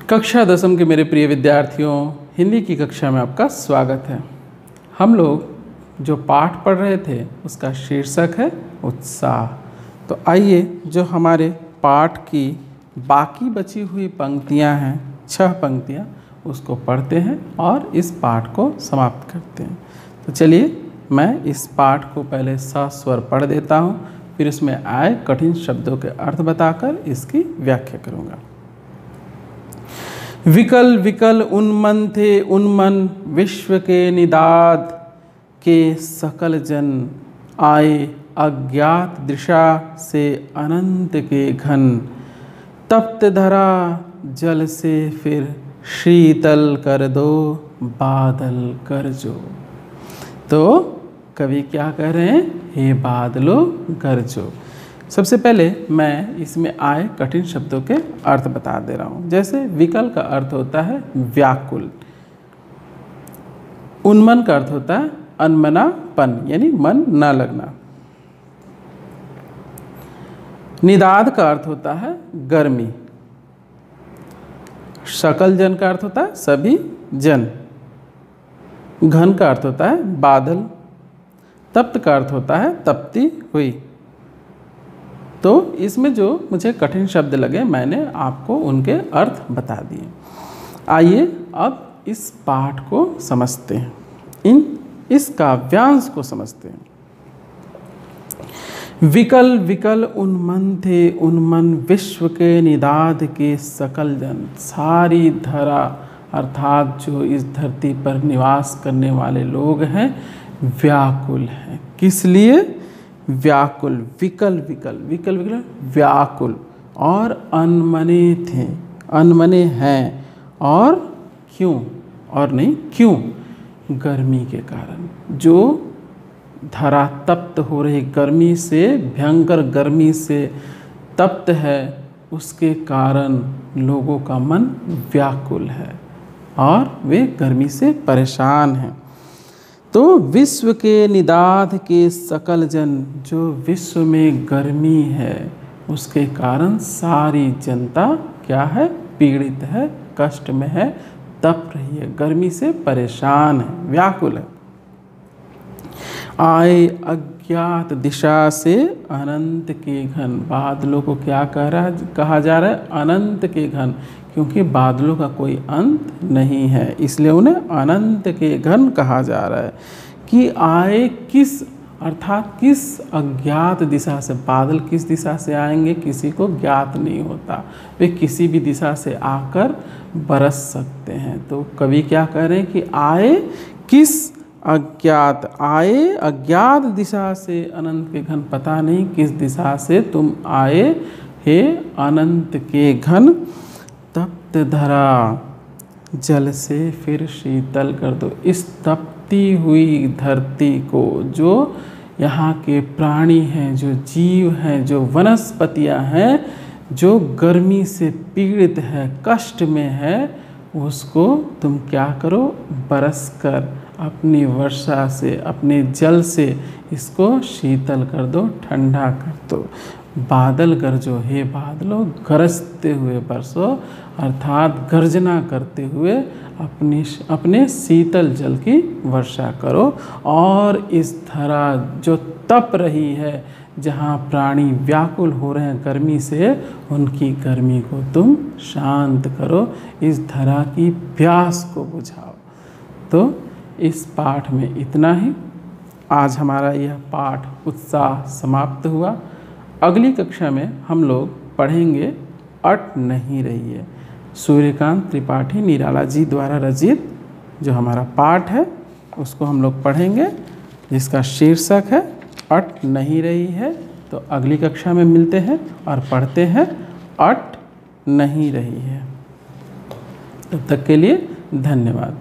कक्षा दसम के मेरे प्रिय विद्यार्थियों, हिंदी की कक्षा में आपका स्वागत है। हम लोग जो पाठ पढ़ रहे थे उसका शीर्षक है उत्साह। तो आइए जो हमारे पाठ की बाकी बची हुई पंक्तियां हैं, 6 पंक्तियां, उसको पढ़ते हैं और इस पाठ को समाप्त करते हैं। तो चलिए मैं इस पाठ को पहले सस्वर पढ़ देता हूँ, फिर उसमें आए कठिन शब्दों के अर्थ बताकर इसकी व्याख्या करूँगा। विकल विकल उन्मन थे उन्मन विश्व के निदाद के सकल जन, आए अज्ञात दिशा से अनंत के घन, तप्त धरा जल से फिर शीतल कर दो बादल गरजो। तो कवि क्या कह रहे हैं? हे बादलों गरजो। सबसे पहले मैं इसमें आए कठिन शब्दों के अर्थ बता दे रहा हूँ। जैसे विकल का अर्थ होता है व्याकुल, उन्मन का अर्थ होता है अनमनापन यानी मन न लगना, निदाद का अर्थ होता है गर्मी, सकल जन का अर्थ होता है सभी जन, घन का अर्थ होता है बादल, तप्त का अर्थ होता है तपती हुई। तो इसमें जो मुझे कठिन शब्द लगे मैंने आपको उनके अर्थ बता दिए। आइए अब इस पाठ को समझते हैं, इस काव्यांश को समझते हैं। विकल विकल उन्मन थे उन्मन विश्व के निदाद के सकल जन, सारी धरा अर्थात जो इस धरती पर निवास करने वाले लोग हैं व्याकुल हैं। किस लिए? व्याकुल, विकल विकल विकल विकल व्याकुल, और अनमने थे, अनमने हैं, और क्यों? और नहीं क्यों? गर्मी के कारण। जो धरा तप्त हो रही गर्मी से, भयंकर गर्मी से तप्त है, उसके कारण लोगों का मन व्याकुल है और वे गर्मी से परेशान हैं। तो विश्व के निदाद के सकल जन, जो विश्व में गर्मी है उसके कारण सारी जनता क्या है? पीड़ित है, कष्ट में है, तप रही है, गर्मी से परेशान है, व्याकुल है। आए अज्ञात दिशा से अनंत के घन, बादलों को क्या कहा जा रहा है? अनंत के घन, क्योंकि बादलों का कोई अंत नहीं है, इसलिए उन्हें अनंत के घन कहा जा रहा है। कि आए किस, अर्थात किस अज्ञात दिशा से। बादल किस दिशा से आएंगे किसी को ज्ञात नहीं होता, वे किसी भी दिशा से आकर बरस सकते हैं। तो कवि क्या कह रहे हैं कि आए किस अज्ञात, आए अज्ञात दिशा से अनंत के घन, पता नहीं किस दिशा से तुम आए हे अनंत के घन, तप्त धरा जल से फिर शीतल कर दो। इस तपती हुई धरती को, जो यहाँ के प्राणी हैं, जो जीव हैं, जो वनस्पतियाँ हैं, जो गर्मी से पीड़ित है, कष्ट में है, उसको तुम क्या करो? बरस कर अपनी वर्षा से, अपने जल से इसको शीतल कर दो, ठंडा कर दो। बादल गरजो, हे बादलों गरजते हुए बरसो, अर्थात गर्जना करते हुए अपने शीतल जल की वर्षा करो, और इस धरा जो तप रही है, जहाँ प्राणी व्याकुल हो रहे हैं गर्मी से, उनकी गर्मी को तुम शांत करो, इस धरा की प्यास को बुझाओ। तो इस पाठ में इतना ही। आज हमारा यह पाठ उत्साह समाप्त हुआ। अगली कक्षा में हम लोग पढ़ेंगे अट नहीं रही है, सूर्यकांत त्रिपाठी निराला जी द्वारा रचित जो हमारा पाठ है उसको हम लोग पढ़ेंगे, जिसका शीर्षक है अट नहीं रही है। तो अगली कक्षा में मिलते हैं और पढ़ते हैं अट नहीं रही है। तब तक के लिए धन्यवाद।